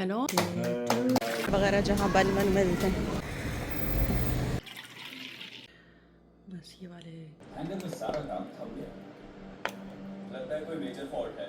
No वगैरह जहाँ बन बन मिलते हैं। बस ये वाले हैंगर में सारा काम थम गया। लगता है कोई मेजर फॉल्ट है।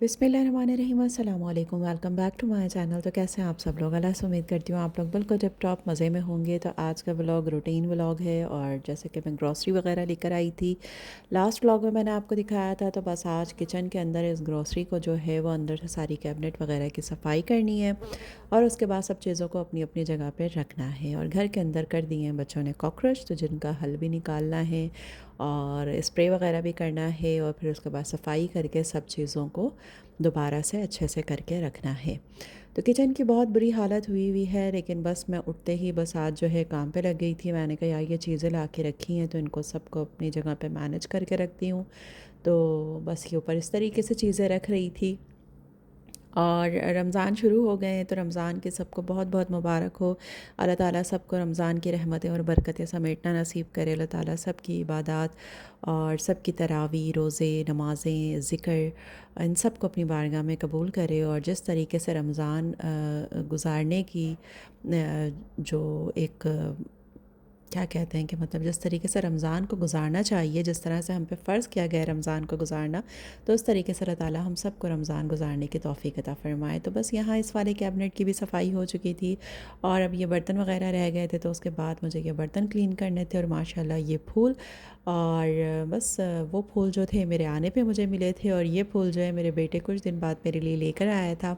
बिस्मिल्लाहिर्रहमानिर्रहीम, अस्सलाम वालेकुम। Welcome back to my channel. तो कैसे हैं आप सब लोग? अल्लाह से उम्मीद करती हूँ आप लोग बिल्कुल टिप टॉप मज़े में होंगे। तो आज का व्लॉग रूटीन व्लॉग है, और जैसे कि मैं ग्रॉसरी वगैरह लेकर आई थी। लास्ट व्लॉग में मैंने आपको दिखाया था, तो बस आज किचन के अंदर इस ग्रॉसरी को जो है वो अंदर से सारी कैबिनेट वगैरह की सफाई करनी है, और उसके बाद सब चीज़ों को अपनी अपनी जगह पर रखना है। और घर के अंदर कर दिए हैं बच्चों ने कॉकरोच, तो जिनका हल भी निकालना है और स्प्रे वगैरह भी करना है, और फिर उसके बाद सफाई करके सब चीज़ों को दोबारा से अच्छे से करके रखना है। तो किचन की बहुत बुरी हालत हुई हुई है, लेकिन बस मैं उठते ही बस आज जो है काम पे लग गई थी। मैंने कहा यार ये चीज़ें ला के रखी हैं, तो इनको सबको अपनी जगह पे मैनेज करके रखती हूँ। तो बस ये ऊपर इस तरीके से चीज़ें रख रही थी। और रमज़ान शुरू हो गए हैं, तो रमज़ान के सबको बहुत बहुत मुबारक हो। अल्लाह ताला सबको रमज़ान की रहमतें और बरकतें समेटना नसीब करे। अल्लाह ताला सबकी इबादत और सबकी तरावी, रोज़े, नमाज़ें, ज़िक्र, इन सब को अपनी बारगाह में कबूल करे। और जिस तरीके से रमज़ान गुज़ारने की जो एक क्या कहते हैं कि मतलब जिस तरीके से रमज़ान को गुज़ारना चाहिए, जिस तरह से हम पे फ़र्ज़ किया गया है रमज़ान को गुज़ारना, तो उस तरीके से अल्लाह ताला हम सबको रमज़ान गुज़ारने की तौफ़ीक अता फ़रमाए। तो बस यहाँ इस वाले कैबिनेट की भी सफाई हो चुकी थी, और अब ये बर्तन वगैरह रह गए थे, तो उसके बाद मुझे ये बर्तन क्लीन करने थे। और माशाल्लाह ये फूल, और बस वो फूल जो थे मेरे आने पे मुझे मिले थे, और ये फूल जो है मेरे बेटे कुछ दिन बाद मेरे लिए लेकर आया था,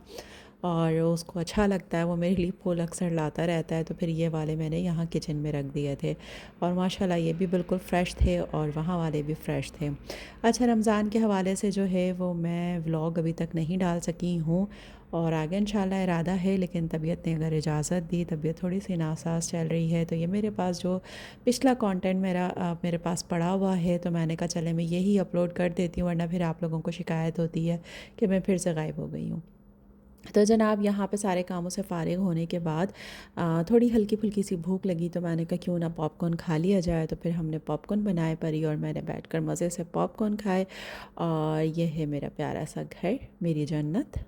और उसको अच्छा लगता है, वो मेरे लिए फूल अक्सर लाता रहता है। तो फिर ये वाले मैंने यहाँ किचन में रख दिए थे, और माशाल्लाह ये भी बिल्कुल फ़्रेश थे, और वहाँ वाले भी फ़्रेश थे। अच्छा, रमज़ान के हवाले से जो है वो मैं व्लॉग अभी तक नहीं डाल सकी हूँ, और आगे इंशाल्लाह इरादा है, लेकिन तबीयत ने अगर इजाज़त दी, तबीयत थोड़ी सी नासाज चल रही है, तो ये मेरे पास जो पिछला कंटेंट मेरा मेरे पास पड़ा हुआ है, तो मैंने कहा चले मैं यही अपलोड कर देती हूँ, वरना फिर आप लोगों को शिकायत होती है कि मैं फिर से गायब हो गई हूँ। तो जनाब यहाँ पे सारे कामों से फ़ारिग होने के बाद थोड़ी हल्की फुल्की सी भूख लगी, तो मैंने कहा क्यों ना पॉपकॉर्न खा लिया जाए। तो फिर हमने पॉपकॉर्न बनाए परी, और मैंने बैठकर मज़े से पॉपकॉर्न खाए। और ये है मेरा प्यारा सा घर, मेरी जन्नत।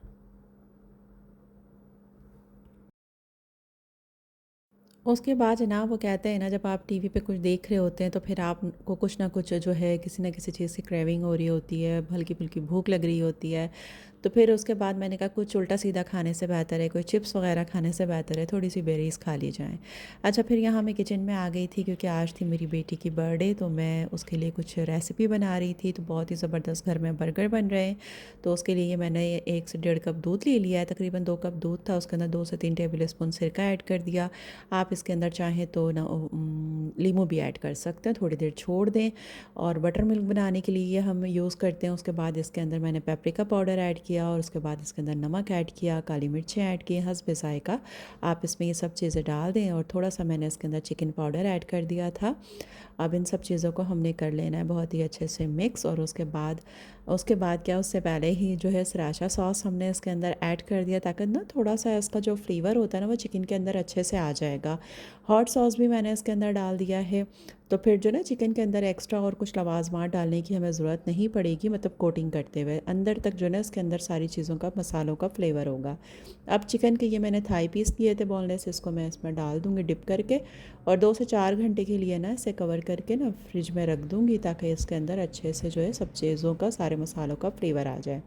उसके बाद जनाब वो कहते हैं ना, जब आप टीवी पे कुछ देख रहे होते हैं, तो फिर आपको कुछ ना कुछ जो है किसी ना किसी चीज़ की क्रेविंग हो रही होती है, हल्की फुल्की भूख लग रही होती है। तो फिर उसके बाद मैंने कहा कुछ उल्टा सीधा खाने से बेहतर है, कोई चिप्स वगैरह खाने से बेहतर है थोड़ी सी बेरीज़ खा ली जाएँ। अच्छा, फिर यहाँ मैं किचन में आ गई थी, क्योंकि आज थी मेरी बेटी की बर्थडे, तो मैं उसके लिए कुछ रेसिपी बना रही थी। तो बहुत ही ज़बरदस्त घर में बर्गर बन रहे हैं, तो उसके लिए मैंने 1 से 1.5 कप दूध ले लिया है। तकरीबन 2 कप दूध था, उसके अंदर 2 से 3 टेबल स्पून सिरका ऐड कर दिया। आप इसके अंदर चाहें तो ना लीमू भी ऐड कर सकते हैं, थोड़ी देर छोड़ दें। और बटर मिल्क बनाने के लिए हम यूज़ करते हैं। उसके बाद इसके अंदर मैंने पेपरिका पाउडर ऐड किया, और उसके बाद इसके अंदर नमक ऐड किया, काली मिर्चें ऐड की हस्ब ज़ायक़ा। आप इसमें ये सब चीज़ें डाल दें, और थोड़ा सा मैंने इसके अंदर चिकन पाउडर ऐड कर दिया था। अब इन सब चीज़ों को हमने कर लेना है बहुत ही अच्छे से मिक्स। और उसके बाद क्या, उससे पहले ही जो है सराशा सॉस हमने इसके अंदर ऐड कर दिया, ताकि ना थोड़ा सा इसका जो फ्लेवर होता है ना वो चिकन के अंदर अच्छे से आ जाएगा। हॉट सॉस भी मैंने इसके अंदर डाल दिया है। तो फिर जो ना चिकन के अंदर एक्स्ट्रा और कुछ लवाजमात डालने की हमें ज़रूरत नहीं पड़ेगी, मतलब कोटिंग करते हुए अंदर तक जो ना इसके अंदर सारी चीज़ों का, मसालों का फ्लेवर होगा। अब चिकन के ये मैंने थाई पीस लिए थे बोनलेस, इसको मैं इसमें डाल दूँगी डिप करके, और 2 से 4 घंटे के लिए ना इसे कवर करके ना फ्रिज में रख दूँगी, ताकि इसके अंदर अच्छे से जो है सब चीज़ों का, सारे मसालों का फ्लेवर आ जाए।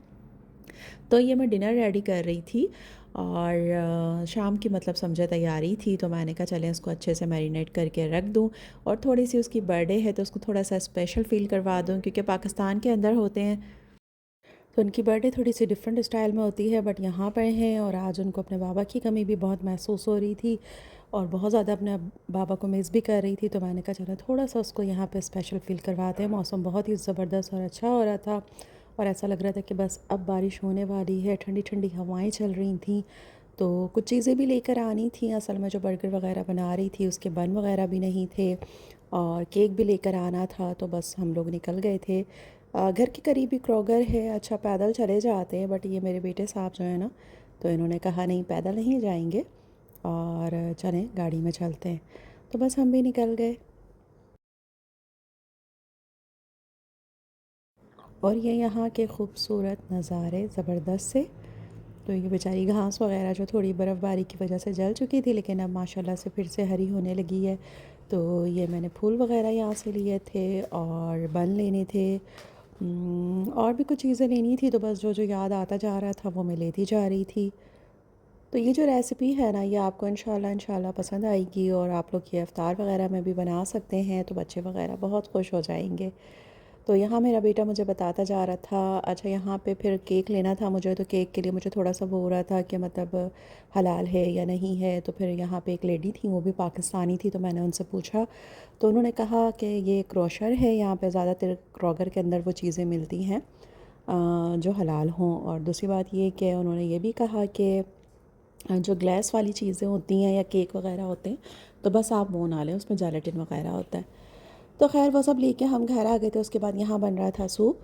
तो ये मैं डिनर रेडी कर रही थी, और शाम की मतलब समझे तैयारी थी, तो मैंने कहा चलें इसको अच्छे से मैरिनेट करके रख दूँ। और थोड़ी सी उसकी बर्थडे है, तो उसको थोड़ा सा स्पेशल फ़ील करवा दूँ, क्योंकि पाकिस्तान के अंदर होते हैं तो उनकी बर्थडे थोड़ी सी डिफरेंट स्टाइल में होती है, बट यहाँ पर हैं। और आज उनको अपने बाबा की कमी भी बहुत महसूस हो रही थी, और बहुत ज़्यादा अपने बाबा को मिस भी कर रही थी। तो मैंने कहा चलो थोड़ा सा उसको यहाँ पे स्पेशल फ़ील करवाते हैं। मौसम बहुत ही ज़बरदस्त और अच्छा हो रहा था, और ऐसा लग रहा था कि बस अब बारिश होने वाली है। ठंडी ठंडी हवाएं चल रही थी, तो कुछ चीज़ें भी लेकर आनी थी। असल में जो बर्गर वगैरह बना रही थी उसके बन वगैरह भी नहीं थे, और केक भी लेकर आना था। तो बस हम लोग निकल गए थे। घर के करीब ही क्रोगर है। अच्छा, पैदल चले जाते हैं, बट ये मेरे बेटे साहब जो है ना, तो इन्होंने कहा नहीं पैदल नहीं जाएंगे, और चलें गाड़ी में चलते हैं। तो बस हम भी निकल गए और ये यहाँ के खूबसूरत नज़ारे ज़बरदस्त से। तो ये बेचारी घास वगैरह जो थोड़ी बर्फ़बारी की वजह से जल चुकी थी, लेकिन अब माशाल्लाह से फिर से हरी होने लगी है। तो ये मैंने फूल वगैरह यहाँ से लिए थे और बन लेने थे। और भी कुछ चीज़ें लेनी थी, तो बस जो जो याद आता जा रहा था वो मैं लेती जा रही थी। तो ये जो रेसिपी है ना, ये आपको इंशाल्लाह पसंद आएगी और आप लोग ये इफ्तार वगैरह में भी बना सकते हैं, तो बच्चे वगैरह बहुत खुश हो जाएंगे। तो यहाँ मेरा बेटा मुझे बताता जा रहा था, अच्छा यहाँ पे फिर केक लेना था मुझे, तो केक के लिए मुझे थोड़ा सा वो हो रहा था कि मतलब हलाल है या नहीं है। तो फिर यहाँ पे एक लेडी थी, वो भी पाकिस्तानी थी, तो मैंने उनसे पूछा, तो उन्होंने कहा कि ये क्रोशर है, यहाँ पे ज़्यादातर क्रोगर के अंदर वो चीज़ें मिलती हैं जो हलाल हों। और दूसरी बात ये कि उन्होंने ये भी कहा कि जो ग्लास वाली चीज़ें होती हैं या केक वगैरह होते हैं, तो बस आप वो ना लें, उसमें जेलेटिन वगैरह होता है। तो खैर वो सब लेके हम घर आ गए थे। उसके बाद यहाँ बन रहा था सूप।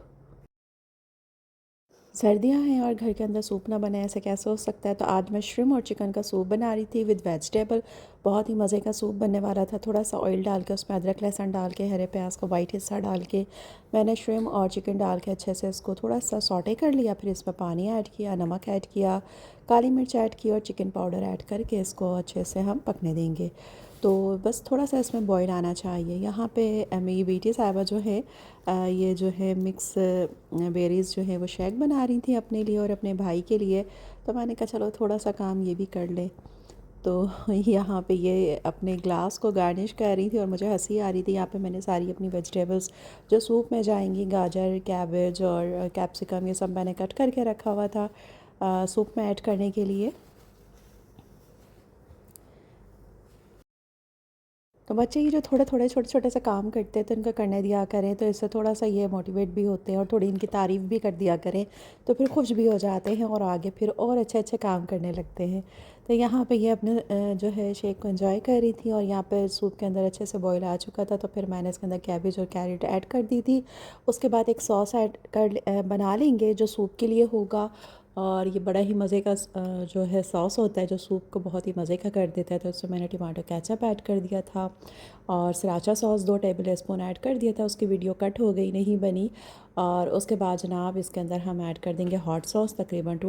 सर्दियाँ हैं और घर के अंदर सूप ना बने, ऐसे कैसे हो सकता है। तो आज मैं श्रिम्प और चिकन का सूप बना रही थी विद वेजिटेबल। बहुत ही मज़े का सूप बनने वाला था। थोड़ा सा ऑयल डाल के उसमें अदरक लहसुन डाल के, हरे प्याज का वाइट हिस्सा डाल के मैंने श्रिम्प और चिकन डाल के अच्छे से इसको थोड़ा सा सौटे कर लिया। फिर इसमें पानी ऐड किया, नमक ऐड किया, काली मिर्च ऐड की और चिकन पाउडर ऐड करके इसको अच्छे से हम पकने देंगे। तो बस थोड़ा सा इसमें बॉईल आना चाहिए। यहाँ पे मेरी बेटी साहिबा जो है ये जो है मिक्स बेरीज़ जो है वो शेक बना रही थी अपने लिए और अपने भाई के लिए। तो मैंने कहा चलो थोड़ा सा काम ये भी कर ले। तो यहाँ पे ये अपने ग्लास को गार्निश कर रही थी और मुझे हंसी आ रही थी। यहाँ पे मैंने सारी अपनी वेजिटेबल्स जो सूप में जाएंगी, गाजर, कैबेज और कैप्सिकम, ये सब मैंने कट करके रखा हुआ था सूप में ऐड करने के लिए। तो बच्चे ये जो थोड़े थोड़े छोटे छोटे से काम करते हैं तो इनको करने दिया करें, तो इससे थोड़ा सा ये मोटिवेट भी होते हैं और थोड़ी इनकी तारीफ़ भी कर दिया करें, तो फिर खुश भी हो जाते हैं और आगे फिर और अच्छे अच्छे काम करने लगते हैं। तो यहाँ पे ये अपने जो है शेक को एंजॉय कर रही थी और यहाँ पे सूप के अंदर अच्छे से बॉईल आ चुका था। तो फिर मैंने इसके अंदर कैबेज और कैरेट ऐड कर दी थी। उसके बाद एक सॉस ऐड कर बना लेंगे जो सूप के लिए होगा। और ये बड़ा ही मज़े का जो है सॉस होता है जो सूप को बहुत ही मज़े का कर देता है। तो उसमें मैंने टमाटो केचप ऐड कर दिया था और सराचा सॉस 2 टेबल स्पून ऐड कर दिया था। उसकी वीडियो कट हो गई, नहीं बनी। और उसके बाद जनाब इसके अंदर हम ऐड कर देंगे हॉट सॉस, तकरीबन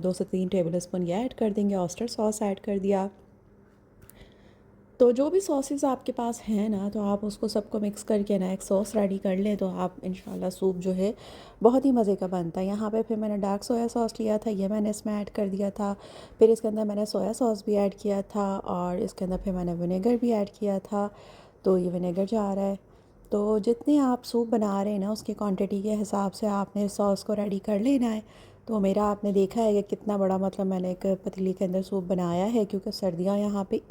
2 से 3 टेबल स्पून ये ऐड कर देंगे। ऑयस्टर सॉस ऐड कर दिया। तो जो भी सॉसेस आपके पास हैं ना, तो आप उसको सबको मिक्स करके ना एक सॉस रेडी कर लें, तो आप इंशाल्लाह सूप जो है बहुत ही मज़े का बनता है। यहाँ पे फिर मैंने डार्क सोया सॉस लिया था, ये मैंने इसमें ऐड कर दिया था। फिर इसके अंदर मैंने सोया सॉस भी ऐड किया था और इसके अंदर फिर मैंने विनेगर भी ऐड किया था। तो ये विनेगर जा रहा है। तो जितने आप सूप बना रहे हैं ना, उसकी क्वांटिटी के हिसाब से आपने सॉस को रेडी कर लेना है। तो मेरा आपने देखा है कि कितना बड़ा मतलब मैंने एक पतीली के अंदर सूप बनाया है, क्योंकि सर्दियाँ यहाँ पे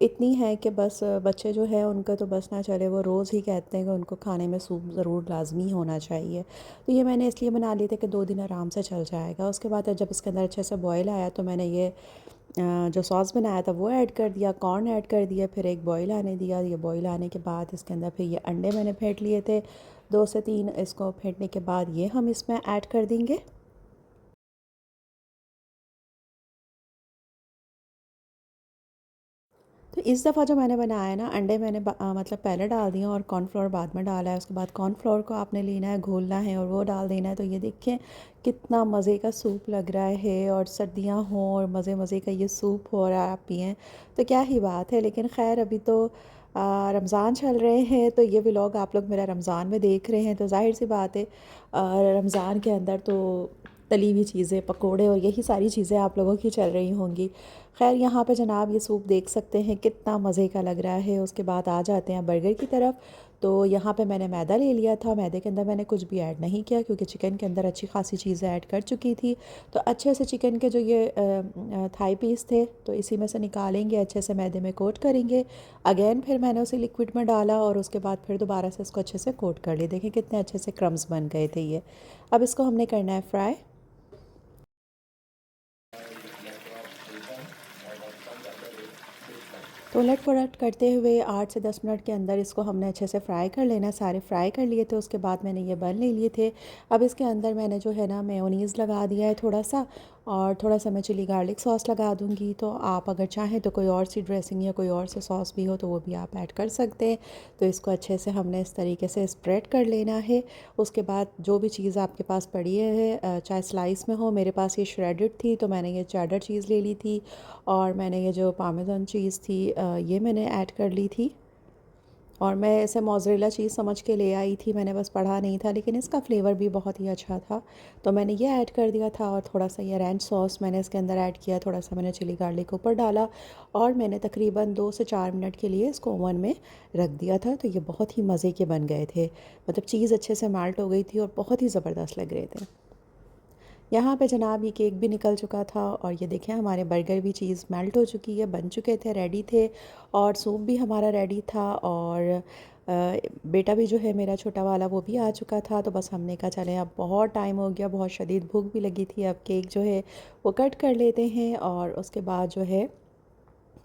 इतनी है कि बस बच्चे जो है उनका तो बस ना चले, वो रोज़ ही कहते हैं कि उनको खाने में सूप ज़रूर लाजमी होना चाहिए। तो ये मैंने इसलिए बना लिए थे कि 2 दिन आराम से चल जाएगा। उसके बाद जब इसके अंदर अच्छे से बॉयल आया तो मैंने ये जो सॉस बनाया था वो ऐड कर दिया, कॉर्न ऐड कर दिया, फिर एक बॉईल आने दिया। ये बॉईल आने के बाद इसके अंदर फिर ये अंडे मैंने फेंट लिए थे 2 से 3। इसको फेंटने के बाद ये हम इसमें ऐड कर देंगे। तो इस दफ़ा जो मैंने बनाया ना, अंडे मैंने मतलब पहले डाल दिए और कॉर्नफ्लोर बाद में डाला है। उसके बाद कॉर्नफ्लोर को आपने लेना है, घोलना है और वो डाल देना है। तो ये देखिए कितना मज़े का सूप लग रहा है, और सर्दियाँ हों और मज़े मज़े का ये सूप हो और आप पिएँ तो क्या ही बात है। लेकिन ख़ैर अभी तो रमज़ान चल रहे हैं, तो ये व्लॉग आप लोग मेरा रमज़ान में देख रहे हैं, तो ज़ाहिर सी बात है रमज़ान के अंदर तो तली हुई चीज़ें, पकोड़े और यही सारी चीज़ें आप लोगों की चल रही होंगी। खैर यहाँ पे जनाब ये सूप देख सकते हैं कितना मज़े का लग रहा है। उसके बाद आ जाते हैं बर्गर की तरफ। तो यहाँ पे मैंने मैदा ले लिया था। मैदे के अंदर मैंने कुछ भी ऐड नहीं किया, क्योंकि चिकन के अंदर अच्छी खासी चीज़ें ऐड कर चुकी थी। तो अच्छे से चिकन के जो ये थाई पीस थे, तो इसी में से निकालेंगे, अच्छे से मैदे में कोट करेंगे। अगेन फिर मैंने उसे लिक्विड में डाला और उसके बाद फिर दोबारा से इसको अच्छे से कोट कर लिया। देखें कितने अच्छे से क्रम्स बन गए थे ये। अब इसको हमने करना है फ्राई। तो उलट पलट करते हुए 8 से 10 मिनट के अंदर इसको हमने अच्छे से फ्राई कर लेना। सारे फ्राई कर लिए थे। उसके बाद मैंने ये बन ले लिए थे। अब इसके अंदर मैंने जो है ना मेयोनीज़ लगा दिया है थोड़ा सा, और थोड़ा सा मैं चिली गार्लिक सॉस लगा दूँगी। तो आप अगर चाहें तो कोई और सी ड्रेसिंग या कोई और सा सॉस भी हो तो वो भी आप ऐड कर सकते हैं। तो इसको अच्छे से हमने इस तरीके से स्प्रेड कर लेना है। उसके बाद जो भी चीज़ आपके पास पड़ी है चाहे स्लाइस में हो, मेरे पास ये श्रेडेड थी तो मैंने ये चेडर चीज़ ले ली थी, और मैंने ये जो पार्मेज़न चीज़ थी ये मैंने ऐड कर ली थी। और मैं इसे मोज़रेला चीज़ समझ के ले आई थी, मैंने बस पढ़ा नहीं था, लेकिन इसका फ्लेवर भी बहुत ही अच्छा था तो मैंने ये ऐड कर दिया था। और थोड़ा सा ये रैंच सॉस मैंने इसके अंदर ऐड किया, थोड़ा सा मैंने चिली गार्लिक ऊपर डाला, और मैंने तकरीबन 2 से 4 मिनट के लिए इसको ओवन में रख दिया था। तो ये बहुत ही मज़े के बन गए थे, मतलब चीज़ अच्छे से मेल्ट हो गई थी और बहुत ही ज़बरदस्त लग रहे थे। यहाँ पे जनाब ये केक भी निकल चुका था, और ये देखें हमारे बर्गर भी चीज़ मेल्ट हो चुकी है, बन चुके थे, रेडी थे, और सूप भी हमारा रेडी था। और बेटा भी जो है मेरा छोटा वाला वो भी आ चुका था। तो बस हमने कहा चलें अब बहुत टाइम हो गया, बहुत शदीद भूख भी लगी थी, अब केक जो है वो कट कर लेते हैं और उसके बाद जो है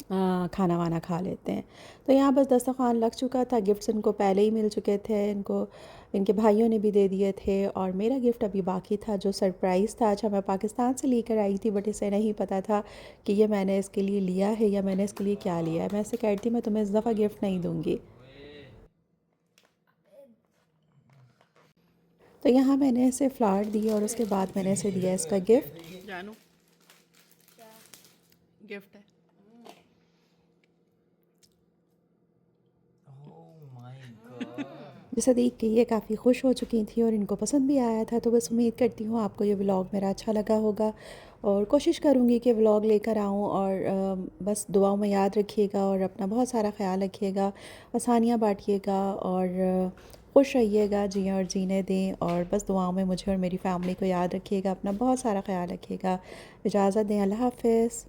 खाना वाना खा लेते हैं। तो यहाँ बस दस्तरखान लग चुका था, गिफ्ट्स इनको पहले ही मिल चुके थे, इनको इनके भाइयों ने भी दे दिए थे, और मेरा गिफ्ट अभी बाकी था जो सरप्राइज़ था। अच्छा, मैं पाकिस्तान से लेकर आई थी बट इसे नहीं पता था कि ये मैंने इसके लिए लिया है या मैंने इसके लिए क्या लिया है। मैं इससे कहती मैं तुम्हें इस दफ़ा गिफ्ट नहीं दूँगी। तो यहाँ मैंने इसे फ्लावर दिए और उसके बाद मैंने इसे दिया इसका गिफ्ट। जानू गिफ्ट है। जिसे देख के ये काफ़ी खुश हो चुकी थी और इनको पसंद भी आया था। तो बस उम्मीद करती हूँ आपको ये व्लॉग मेरा अच्छा लगा होगा, और कोशिश करूँगी कि व्लॉग लेकर आऊँ। और बस दुआओं में याद रखिएगा और अपना बहुत सारा ख्याल रखिएगा, आसानियाँ बाँटिएगा, और खुश रहिएगा, जिएँ और जीने दें। और बस दुआओं में मुझे और मेरी फैमिली को याद रखिएगा, अपना बहुत सारा ख्याल रखिएगा। इजाज़त दें, अल्लाह हाफ़िज़।